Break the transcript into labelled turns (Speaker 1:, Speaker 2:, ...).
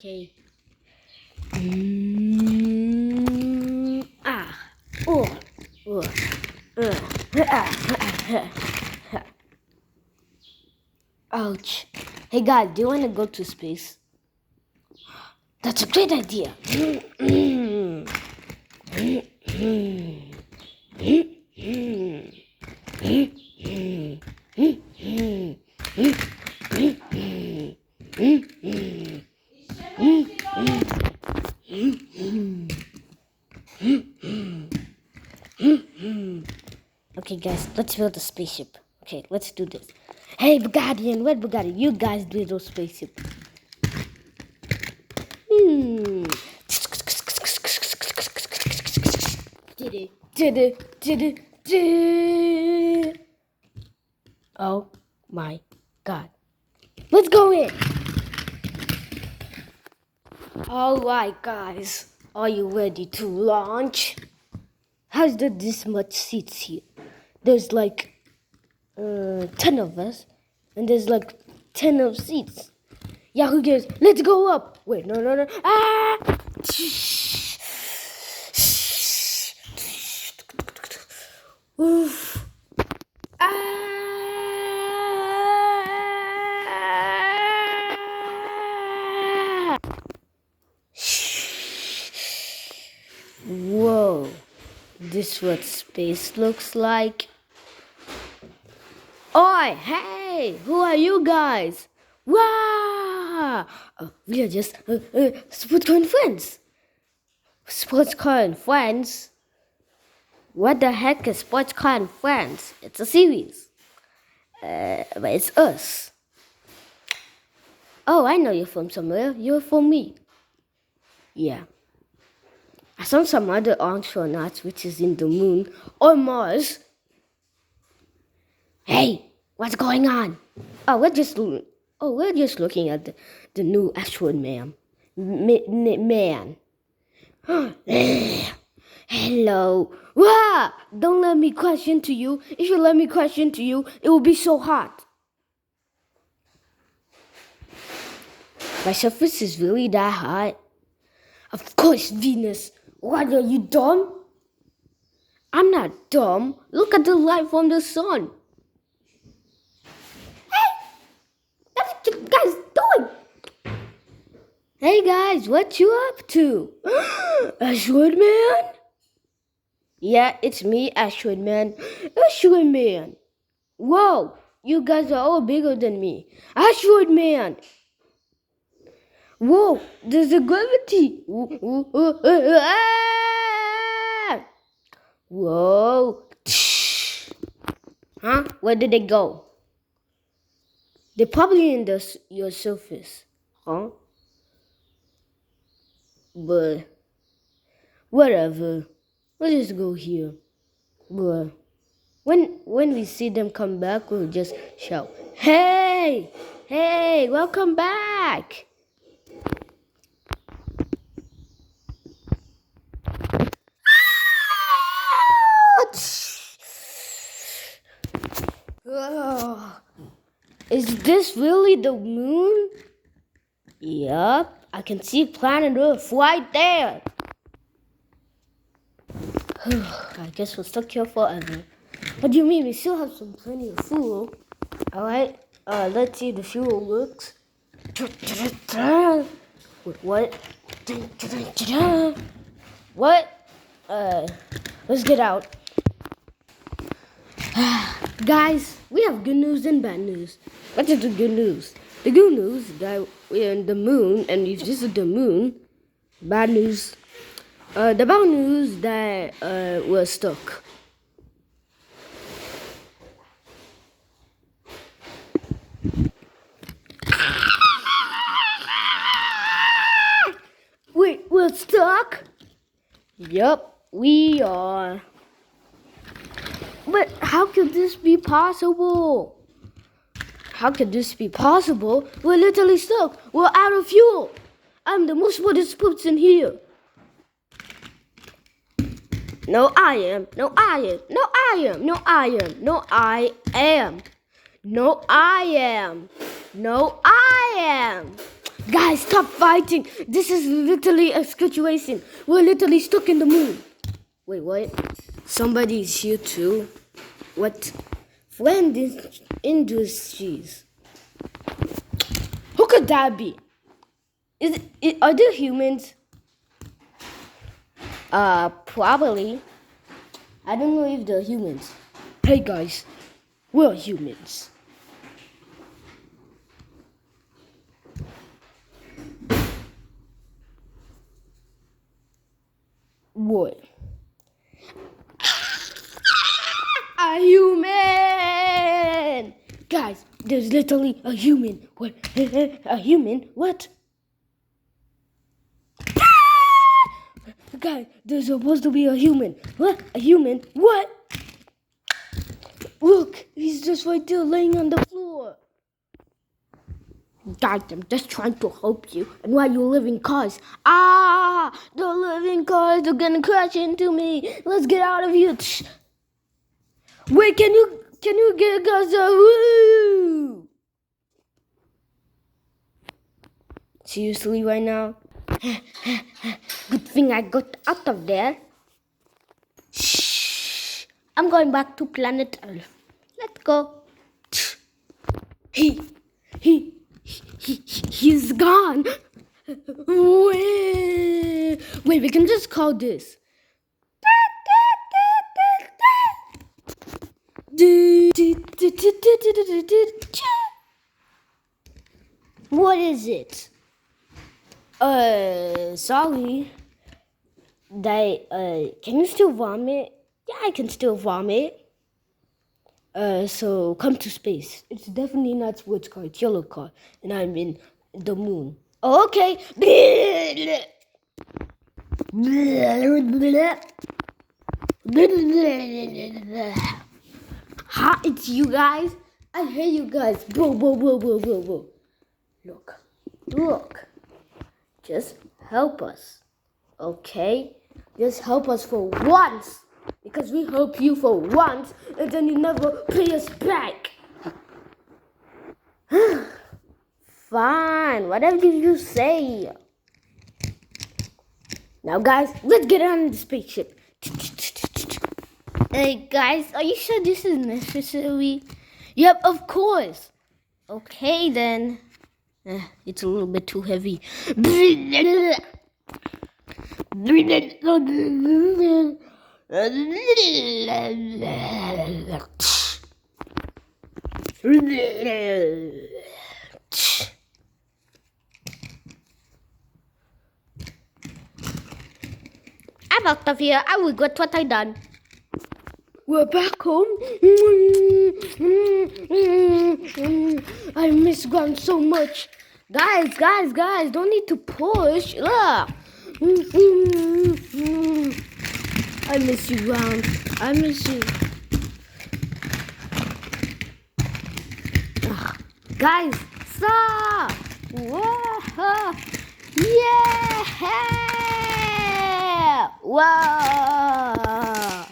Speaker 1: Okay. Oh, oh, ouch. Hey guys, do you want to go to space? That's a great idea. Okay, guys, let's build a spaceship. Okay, let's do this. Hey, Bugatti and Red Bugatti, you guys build a spaceship. Oh my god. Let's go in. Alright, guys. Are you ready to launch? How's there this much seats here? There's like 10 of us, and there's like 10 of seats. Yeah, who cares? Let's go up. Wait, no. Ah! Oof. Ah! Whoa. This is what space looks like. Oi, hey, who are you guys? Wow! We are just sports car and friends. Sports car and friends? What the heck is sports car and friends? It's a series. But it's us. Oh, I know you're from somewhere. You're from me. Yeah. I saw some other astronauts, which is in the moon or Mars. Hey, what's going on? We're just looking at the new asteroid man. Man. Hello. Wah! Don't let me crash into you. If you let me crash into you, it will be so hot. My surface is really that hot. Of course, Venus. What, are you dumb? I'm not dumb. Look at the light from the sun. Hey guys, what you up to? Asteroid Man? Yeah, it's me, Asteroid Man. Asteroid Man. Whoa, you guys are all bigger than me. Asteroid Man. Whoa, there's a gravity. Whoa. Huh? Where did they go? They're probably in your surface. Huh? But whatever. Let's just go here. But when we see them come back, we'll just shout, "Hey! Hey, welcome back!" Is this really the moon? Yup, I can see planet Earth right there. I guess we're stuck here forever. What do you mean? We still have plenty of fuel. Alright, let's see if the fuel works. Wait, what? What? Let's get out. Guys, we have good news and bad news. What is the good news? The good news is that we're in the moon and we've visited the moon. Bad news. The bad news that we're stuck. Wait, we're stuck? Yup, we are. But how could this be possible? How could this be possible? We're literally stuck. We're out of fuel. I'm the most smartest person here. No, I am. No, I am. No, I am. No, I am. No, I am. No, I am. No, I am. Guys, stop fighting. This is literally a situation. We're literally stuck in the moon. Wait, what? Somebody's here too. What? Friend industries. Who could that be? Are they humans? Probably. I don't know if they're humans. Hey guys, we're humans. What? A human! Guys, there's literally a human. What? A human? What? Guys, there's supposed to be a human. What? A human? What? Look, he's just right there laying on the floor. Guys, I'm just trying to help you. And why you live in cars? The living cars are gonna crash into me. Let's get out of here. Wait, can you get us a woo? Seriously right now? Good thing I got out of there. Shh. I'm going back to planet Earth. Let's go. He's gone. Wait, we can just call this. What is it? Sorry. Can you still vomit? Yeah, I can still vomit. So come to space. It's definitely not sports car, it's yellow car. And I'm in the moon. Oh, okay. Hi, it's you guys. I hate you guys. Bro. Look. Just help us. Okay? Just help us for once. Because we help you for once and then you never pay us back. Fine, whatever you say. Now guys, let's get on the spaceship. Hey guys, are you sure this is necessary? Yep, of course. Okay then. It's a little bit too heavy. I'm out of here. I regret what I done. We're back home. I miss Ground so much. Guys, don't need to push. Look. I miss you, Ground. I miss you. Guys, stop. Whoa. Yeah. Wow.